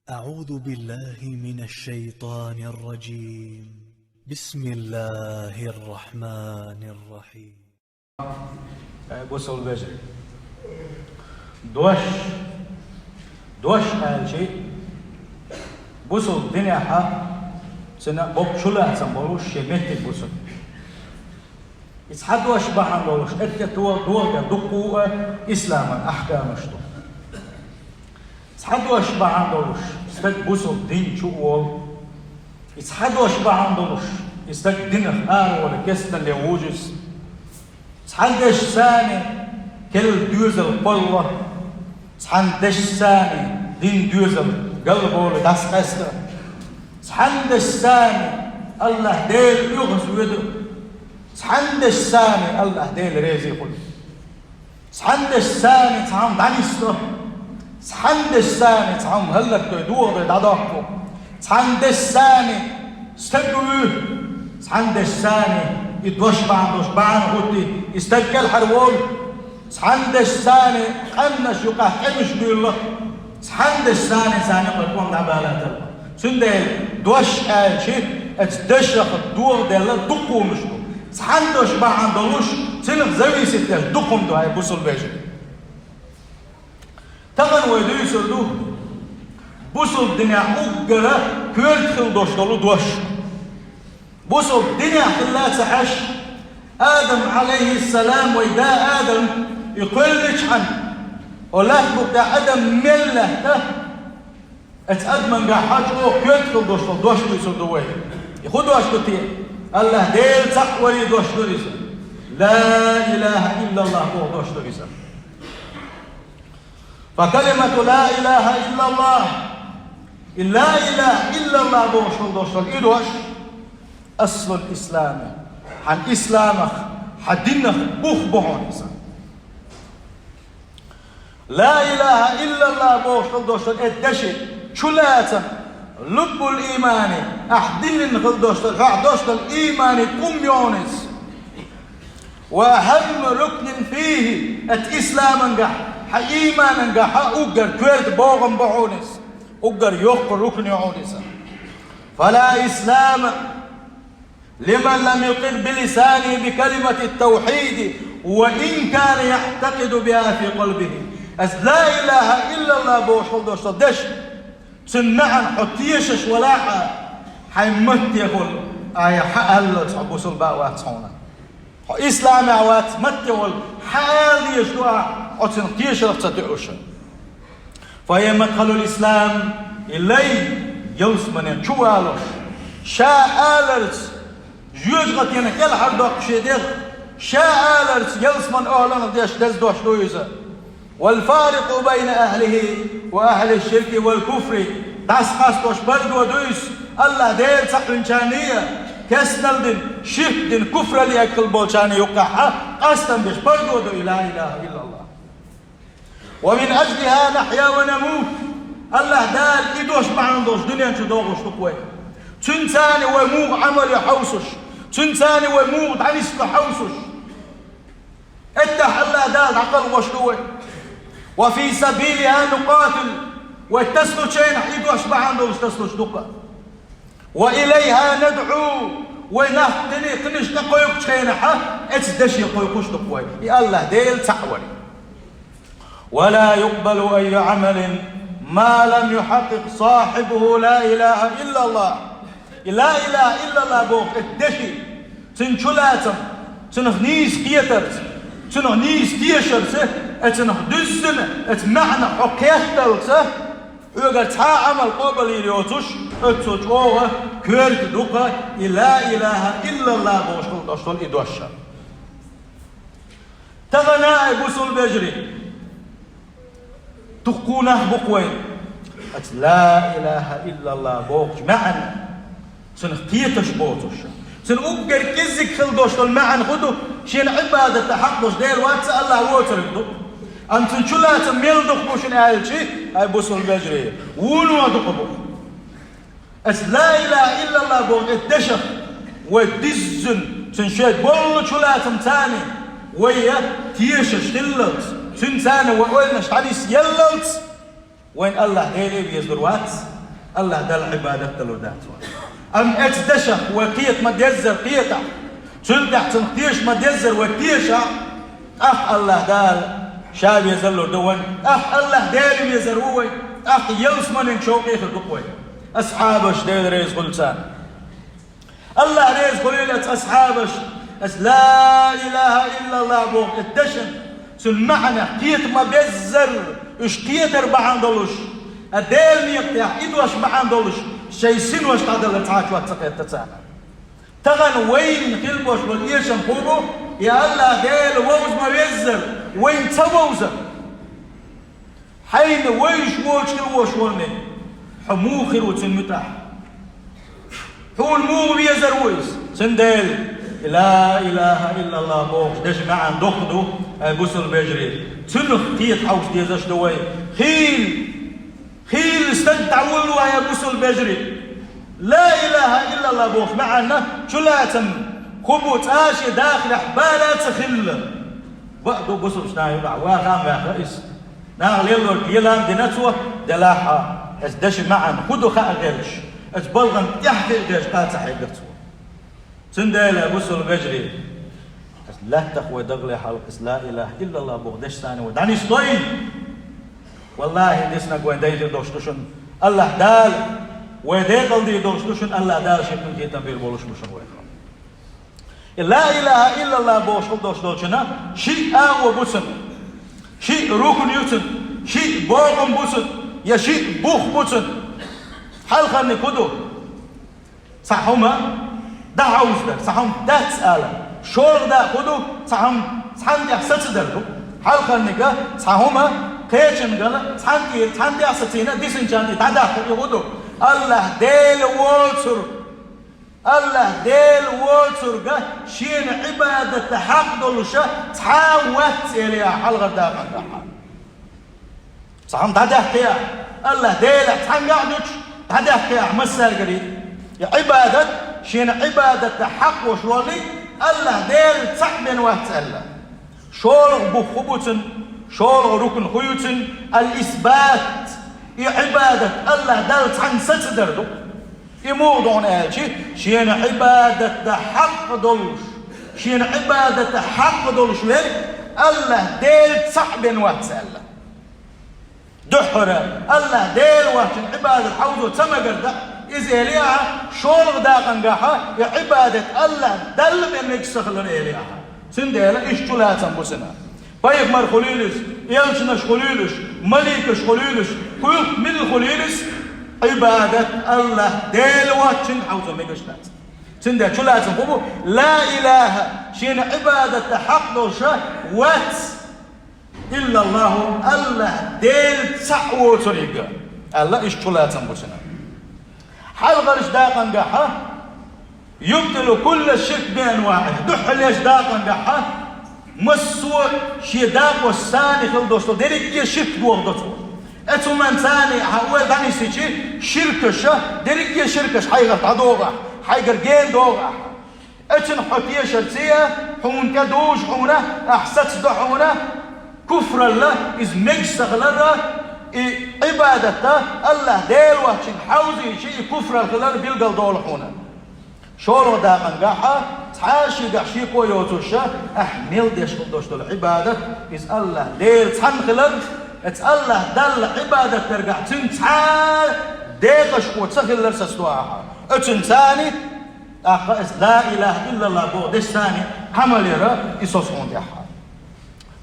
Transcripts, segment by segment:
أعوذ بالله من الشيطان الرجيم. بسم الله الرحمن الرحيم. بوصل بجري دوش الشيء بوصل دنيا حق سنة بوكشولا سنبولوش شميت بوصل يتحدوا أشباحا بولوش أكتوا دولة دقوا إسلاما أحكام شتو يتحدوا أشباحا بولوش استك بوصل دين شو أول يتحدوا أشباحا بولوش استك دين خار ولا كستن لوجس يتحدش ثاني كل دوزل بالله يتحدش ثاني دين دوزل قلبه ولا داس قسته يتحدش ثاني الله ديل يغز ويدر يتحدش ثاني الله ديل ريزي يقول يتحدش ثاني تعم دانيسته يتحدش ثاني تعم هلك تدور بدعاقه يتحدش ثاني استقوي يتحدش ثاني يدوش بعض غوتي يستقل حرول يتحدش ثاني قنش يقع قمش بالله يتحدش ثاني قلقوم دعبالات الله سندل دوش شيء اتدشخ الدور ديال دقو مشكو يتحدش بعض دلوش سنف زوي ستة دقم دعاء بوصل بيجي تغن ويدو يسردو بوصل دنيا أقرأ كل تخل دوش دلو دوش بوصل دنيا خلات عش آدم عليه السلام ويدا آدم يقول لك عنه ولا تبقى آدم ملة اتأدمن قاحاجه كل تخل دوش دلو دوش يسردو ويه يخدوا أشتوتين الله ديل تقوى دوش دلو لا إله إلا الله هو دوش دلو فكلمة لا إله إلا الله لا إله إلا الله دوش إيدوش أصل الإسلام عن إسلامك حدينك بوخ بوهون إنسان لا إله إلا الله دوش إدشي شلاتا لب الإيمان أحدين دوش الإيمان كم يونس وأهم ركن فيه الإسلام إيمانا أقر كويرت بوغم بحونس أقر يقر ركن يعونس فلا إسلام لمن لم يقر بلسانه بكلمة التوحيد وإن كان يعتقد بها في قلبه لا إله إلا الله بوشل دوش دش سنعن حطيشش ولاحة حيمت يقول آية حقل تعبوس الباوات هنا إسلام عوات مت يقول حال يشتوى أتن قيشة تتعوش فهي مدخل الإسلام إلي يلسمن شوالوش شاء آلرت جوجغت ينك يلحردوك شديغ شاء آلرت يلسمن أهلن ديش دز دوش دويزة والفارق بين أهله وأهل الشرك والكفر داس قاستوش بردو دويس الله ديل سقرن شانية كسنل دين شرك دين كفر ليأكل بولشاني يقع قاستن بيش بردو دو لا إله إلا الله ومن أجلها نحيا ونموت الله دال إدوش معنا دوش دنيا نشدوغوش تقوي تنساني وموغ عمل يحوسش تنساني وموغ دعنيس تحوسش اتح الله دال عقل وشدوي وفي سبيلها نقاتل وتسلو شين إدوش معنا دوش تسلو شدوكا وإليها ندعو ونهتني تنش تقويق شين اتدش يقويقوش تقوي يا الله ديل تعوري ولا يقبل أي عمل ما لم يحقق صاحبه لا إله إلا الله لا إله إلا الله بوك الدشي تنشلاتم تنغنيس كيترت تنغنيس كيشرت تنغ دزن اتمعنى حقيتلت يقول تا عمل قبل يليوتش اتوجوه كيرت دوقة لا إله إلا الله بوشل دشتل إدوشا تغنى بوصل بجري تقونه بقوين لا إله إلا الله بوك معنا سنختيتش بوتش سنقر كزك خلدوش المعن خدو شين عبادة تحقش دير واتس الله ووتردو أنت شلات ميل دقبوش نالشي أي بوصل بجري ونوا دقبوش لا إله إلا الله بوك الدشخ والدزن سنشيت بول شلات متاني ويا تيشش تلت سنسانة وقلنا شحاليس يللت وين الله غير يزدر وات الله دل عبادة له داتوا أم اتدشق وكيت ما ديزر قيتا تلدح تنقيش ما ديزر وكيشا الله دال شاب يزلو دوان الله دال يزروي يلس من شوقي خلقوي أصحابش ديل ريز غلسان الله ريز قليلة أصحابش لا إله إلا الله بوغ الدشن سمعنا قيت ما بيزر اش قيت 4 دولش الديل ميقتاح إدوش 4 دولش شي سنوش قادر لتعاش واتسقيت تتسانا تغن وين خلبوش والإيشن خوبو يا الله ديل ووز ما بيزر وين تبوزر حين ويش موش كلوش ورني حموخر وتنمتاح هو المو بيزر ويس سنديل لا إله إلا الله بوغ دش معا دخدو بوصل بيجري تنخ تيت حوش ديزاش دوي خيل استدع ولوا يا بوصل بيجري لا إله إلا الله بوغ معنا شلاتم خبوت آشي داخل حبالات خل وقتو بوصل شنايو دع واغام يا رئيس ناغل يلو يلام دي نتوه دلاحة دش معا خدو خاء غيرش اتبلغن تحت الجيش قاطع حيقرتو سنديل بوصل بيجري لا تخوي دغلي حلق لا اله الا الله بغدش ثاني ودعني شطين والله ديسنا قوين دايجي دوشتوشن الله دال وديقل دي دوشتوشن الله دال شكل جيتا بير بولوش مشن ويخم لا اله الا الله بوشل دوشتوشنا شيء او بوسن شيء ركن يوتن شيء بوغم بوسن يا شيء بوخ بوسن حلقة نكدو صحوما دا عوزدر صحوم دا تسألا شور دا خدو صحوم صحن دي ستدردو حلقة نكا صحوما كيشن قالا صحن دي ستينا ديسن جاني دا داخل يخدو الله ديل وولسر الله ديل وولسر قا شين عبادة حق دولشا تحاوات إليها حلقة دا قاقا صحوم دا داخل الله ديل صحن قاعدوش هذا كيا مسال قريب عبادة شين عبادة حق وشولي الله ديل صعبين واتسألا شول بخبوتن شول ركن خيوتن الإثبات عبادة الله ديل صعن ستدردو يموضون آجي شين عبادة حق دولش شين عبادة حق دولش الله ديل صعبين واتسألا دحرة الله ديل واتن عبادة حوزو تمقرد إذا إليها شورغ داقن قاحة عبادة الله دل بأنك سخلن إليها سنديلا إشتلاتن بسنا بايق مر خليلس يلشنش خليلش مليكش خليلش كل من خليلس عبادة الله ديل واتن حوزو ميقشتات سنديلا شلاتن قبو لا إله شين عبادة حق دوشة وات إلا الله الله ديل تسعو طريقة الله إشتلاتن بسنا حلقة إشداقا قاحة يبطل كل الشرك بأنواعه دحل إشداقا قاحة مسوى شداق والثاني خلدوشتو ديريك يشرك دوغدتو اتو من ثاني هو داني سيجي شركش ديريك يشركش حيغر تعدوغا حيغر جين دوغا اتن حطيه شرسية حون كدوش حونه أحسس دحونه كفر الله إذ مجسغلره عبادته الله ديل وحشين حوزي شيء كفر الخلال بيلقل دول حونا شورو دا من قاحة تحاشي قحشي كويوتوشا أحمل ديش قدوش دول عبادة إذ الله ديل تحن خلال الله دل عبادة ترقع تنتحال ديقش وتسخل لرسستواها اتنتاني لا إله إلا الله بودش ثاني عمل يرى إسوسون ديحا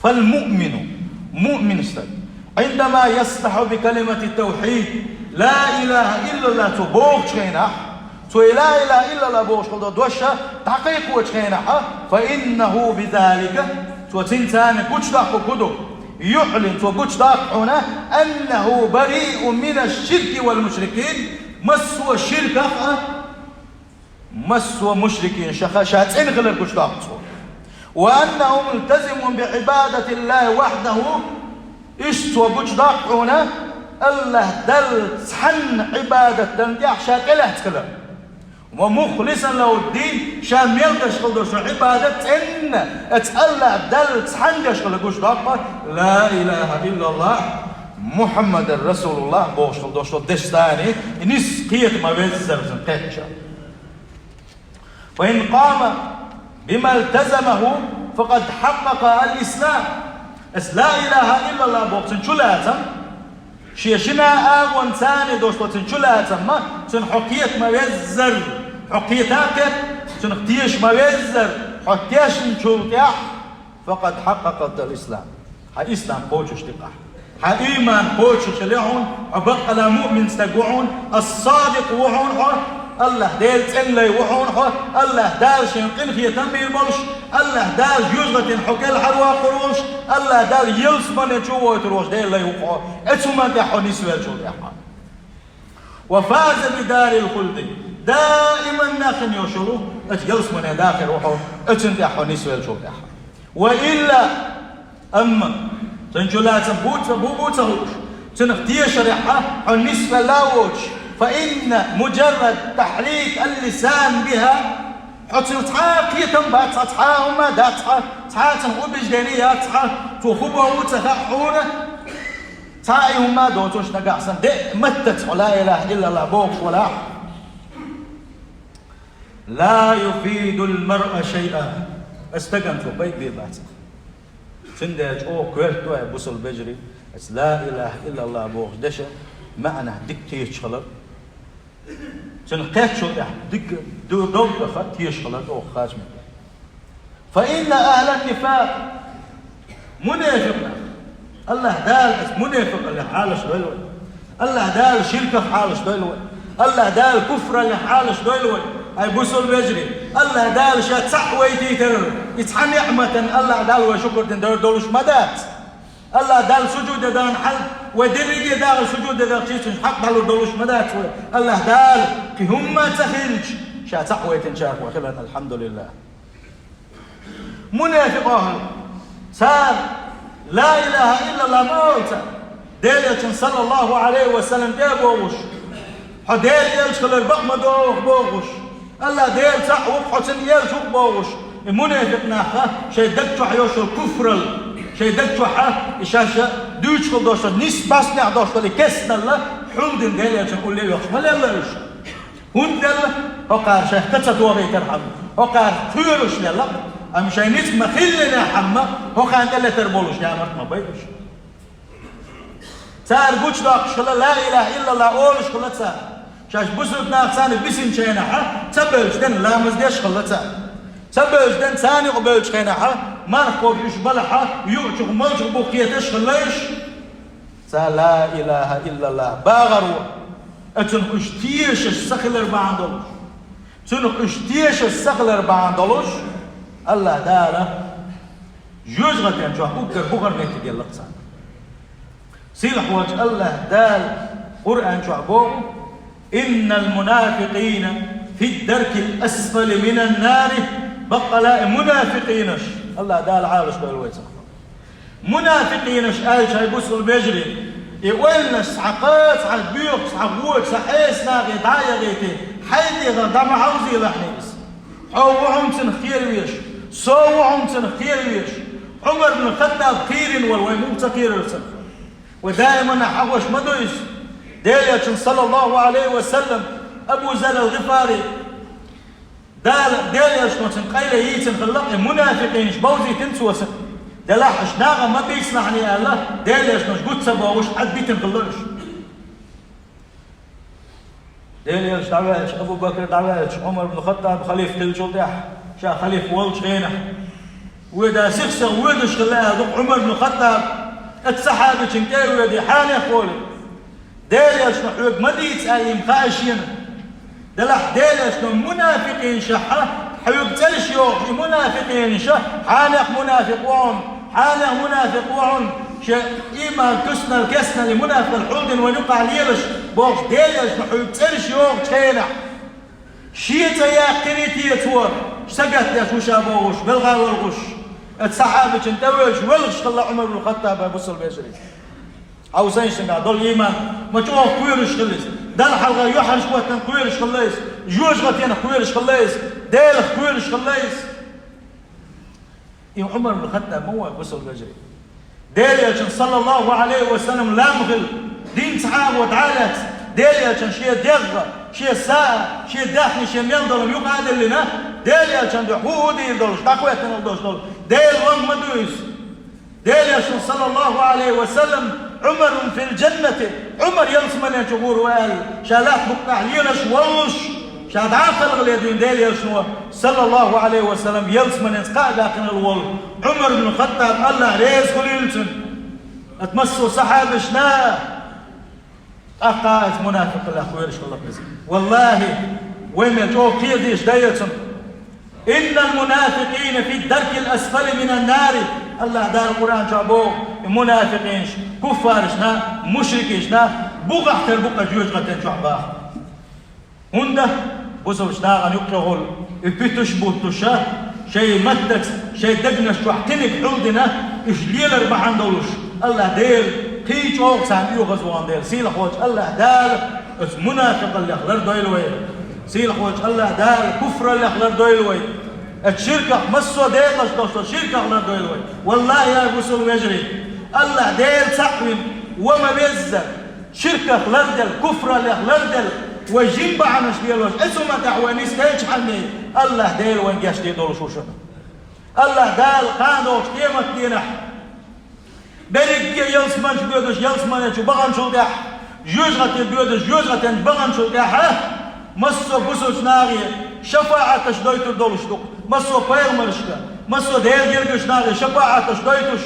فالمؤمن مؤمن استد عندما يصلح بكلمة التوحيد لا إله إلا الله تبوغ شينح لا إله إلا الله بوغ شينح دوشة تحقيق وشينح فإنه بذلك تنتان قجدق كدو يعلن وقجدق هنا أنه بريء من الشرك والمشركين مسوى الشرك مسوى مشركين شخاشات إنغل القجدق وأنه ملتزم بعبادة الله وحده اشتوى بجدق هنا الله دل تحن عبادة دنديح شاكله تكلم ومخلصا له الدين شام يلقش خلدوش عبادة إن اتأله دل تحن يشغل بجدق لا إله إلا الله محمد رسول الله بوشل دوشل دستاني نس قيت ما بيزر قيتشا. وإن قام بما التزمه فقد حقق الإسلام. لا إله إلا الله بوكسن شلاتم شيشنا أغوان ثاني دوشل شلاتم ما سن حقيت ما بيزر حقيتاك سن اختيش ما بيزر حقيش نشوتيح فقد حققت الإسلام. الإسلام بوشش تقع إيمان بوشش لعون عبق مؤمن استقعون الصادق وعون الله ديل تنلي وعون الله دال شنقن في تنبير بلش الله دال جوزة حكال حلوى قروش الله دال يلسمن يشوه يتروش ديل لي وقع اتسمان تحو نسوال شو تحو وفاز بدار الخلد دائما ناخن يوشلو يلسمن داخل وحو اتسن تحو نسوال شو تحو وإلا أما تنجلا بوتهوش تنختي شريحة النسبة لاوش فإن مجرد تحريك اللسان بها حتى تحاكي تنبع تحاهما دا تحا تنقو بجدانية تحا تخبه وتخحونه تايهما دوتوش نقعسن دي متت لا إله إلا الله بوكش ولا لا يفيد المرء شيئا استقنتو بيت بيبات تندج او كويرتو بوصل بجري لا اله الا الله بوخ دشه معنى دك تيشخلر تنقيت شو دك دو خط تيشخلر او خاصم. فإن أهل النفاق منافقنا الله دال منافق اللي حالش دولوي الله دال شركة حالش دولوي الله دال كفر اللي حالش دولوي أي بوصل بجري الله دال شات صحويتي تر يتحن نعمة الله دال وشكر تندر دولش مدات الله دال سجود دان حل ودرجي دال سجود دال شيء حق دال دولش مدات الله دال في هم تخلج شات صحويتي شاف وخلنا الحمد لله. منافق أهل صار لا إله إلا الله موتا ديلة صلى الله عليه وسلم جابوش حديل يلشخل البقمة دوخ بوغش الله ديل تحوق حسن يلشخ بوغش المنافق ناخا شي دكتو حيوش الكفر شي دكتو حا إشاشة دوشخل دوشخل نس باسنع دوشخل كسنا الله حمد ديل يلشخل لي يخش مالي الله يلشخ هون ديل وقار شي تتسطوغي ترحم وقار خيرش لله أم شيء نسمة خلنا حما هو كان قال تربولش يا مرت ما بيدش صار قوش داق شلا لا إله إلا الله أولش خلا صار شاش بسرت ناقصان بسين شينا ح تبلش دن لا مزدش خلا صار تبلش دن ثاني قبلش خينا ح مركب يشبلها يوجه ملج بوقيتش خلاش صار لا إله إلا الله باغروا أتن اشتيش السخلر بعندلش تن اشتيش السخلر بعندلش الله داره جوزغتين شو أكثر بقر نتي ديال القصة سيلح وجه الله دال قرآن شو أقول إن المنافقين في الدرك الأسفل من النار بقى منافقينش الله دال عارش بالويت منافقينش آل شاي بوصل بيجري يقولنش عقات عبيوق عبوك سحيس ناغي دايا غيتي حيدي غدا معوزي لحنيس حوهم تنخير ويش صوعهم تنخير ويش عمر بن الخطاب خير والويموت خير السنة ودائما حوش مدويس ديليا صلى الله عليه وسلم أبو زر الغفاري ديليا شنو تنقيل يتن خلق منافقين بوزي تنسوا سن دلاح شناغا ما بيسمعني الله ديليا شنو قلت سبوش حد بيتن خلقش ديليا دعواش أبو بكر دعواش عمر بن الخطاب خليفة الجلدح شا خليفة والش غينا ودا سخسر ودش خلاها ذوق عمر بن الخطاب السحابة شنكاي ودي حاني أخولي ديليا شنو حوق مديت أيم خاشين دلح ديليا شنو منافقين شحة حوق تلش يوم منافقين شح حانق منافقون حانق منافقون شا إيمان كسنا الكسنا لمنافق الحلد ونقع ليلش بوش ديليا شنو حوق تلش يوم تخينع شيتا يا قريتي يتور سقط يا شو شابوش بالغار والغش السحابة انتوش ولغش خلى عمر بن الخطاب بوصل بيجري أو سينشنا دول إيمان ما تشوف كويرش خليس دل حلقة يحرش وقتن كويرش خليس جوج غتينا كويرش خليس ديلخ كويرش خليس يوم عمر بن الخطاب مو بوصل بيجري ديليا صلى الله عليه وسلم لامغل دين صحابه وتعالت ديليا شيء دغة شيء ساعة شيء داخل شيء ينضل يقعد لنا ديليا هو ديل دولش تقويتنا الدوش دول ديل وان مدويس ديليا صلى الله عليه وسلم عمر في الجنة عمر يلسمن ينشغور وقال شالات بقع ليلش والش شاد عاقل غليدين ديليا شنو صلى الله عليه وسلم يلسمن ينسقع لكن الول عمر بن الخطاب الله ريز خليلتن اتمسوا صحابة شنا أقاعد منافق الأخوير إن شاء الله بإذن والله وين يجوا كيديش دايتهم إن المنافقين في الدرك الأسفل من النار الله دار القرآن جابوه منافقين كفارشنا مشركيشنا بغح تربق جوج غتن شعبا هنده بوسوشنا غن يقرغل البيتش بوتوشا شيء مدت شيء دقنش وحتنك عودنا إشليل أربعان دولش الله دير قيش أوك ساميو غزوان دير سيل خوش الله دار منافق اللي أخلر دويلوي سيل خوش الله دار كفر اللي أخلر دويلوي الشركة مسوا ديلش دوشتو شركة أخلر دويلوي والله يا بوسول ويجري الله دير سقوين وما بيزر شركة أخلر دل كفر اللي أخلر دل وجنب عنش ديلوش اسمه تعواني ستيج حني الله دير وين جاش ديدولش وشنا الله دال قادوش قيمة دينح بريك يلسمان شو بيودش يلسمان شو بغن شو دح جوز غتن بيودش جوز غتن بغن شو دح مسو بوسوس ناغي شفاعة تشدويت الدولش دوك مسو بيرمرشكا مسو دير جرجش ناغي شفاعة تشدويتش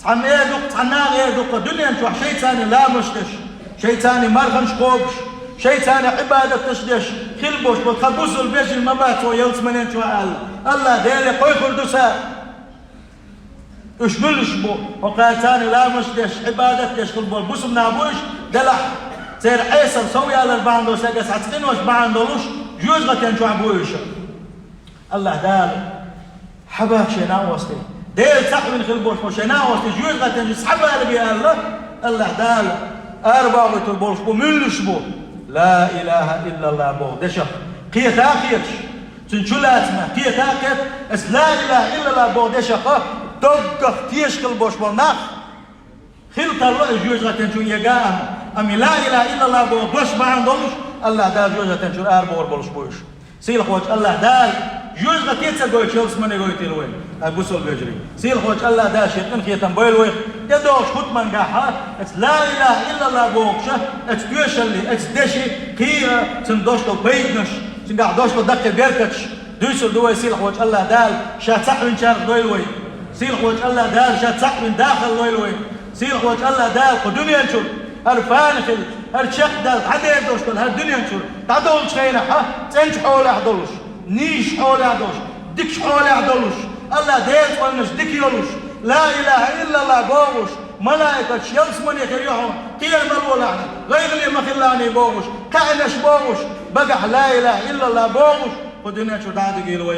تحني دوك تحناغي دوك الدنيا نشوح شيء ثاني لا مشتش شيء ثاني مرغنش قوبش شيء ثاني عبادة تشدش خلبوش بتخبوس البيج المبات ويلسمان شو قال الله دير قوي خلدوسا اشبلش بو وقال ثاني لا مشدش عبادة يشغل بو البوس منابوش دلح سير عيسر سوي على الباندو ساقس عتقين وش باندولوش جوز غتين شو عبويش الله دال حبا شينا وستي ديل سحب من خلبوش وشينا وستي جوز غتين سحبها لبي الله دال أربعة البولش بو ملش بو لا إله إلا الله بو دشا قيتا قيتش تنشلاتنا قيتا قيت اس لا إله إلا الله بو دشا دقق تيشكل بوش بالناخ خلط الله جوج غتن شو يقام أمي لا إله إلا الله بوش ما عندهمش الله دال جوج غتن شو أربور بولش بوش سيل خوش الله دال جوج غتيت سجوي شلس من يقول تلوين أبوسول بيجري سيل خوش الله دال شيطان خيتم بيلوين يدوش خد من جاحة لا إله إلا الله بوكشة اتدوش اللي اتدشي كيرا تندوش له بيدنش تنقعدوش له دقة بيركتش دوسل دوي سيل خوش الله دال شاتح من شارق دويلوين سيل خوش الله دال شات سق من داخل لويلوي سيل خوش الله دال قدنيا نشر هرفانخل هرشق دال عدي دوش دال هالدنيا نشر تعدولش خينا ها تنش حول احدولش نيش حول احدولش دكش حول احدولش الله ديل قلنش دكيولش لا اله الا الله بوغش ملائكة يلس من يخريحهم قيل ملولعني غير اللي مخلاني بوغش كأنش بوغش بقح لا اله الا الله بوغش قدنيا نشر تعدي قيلوي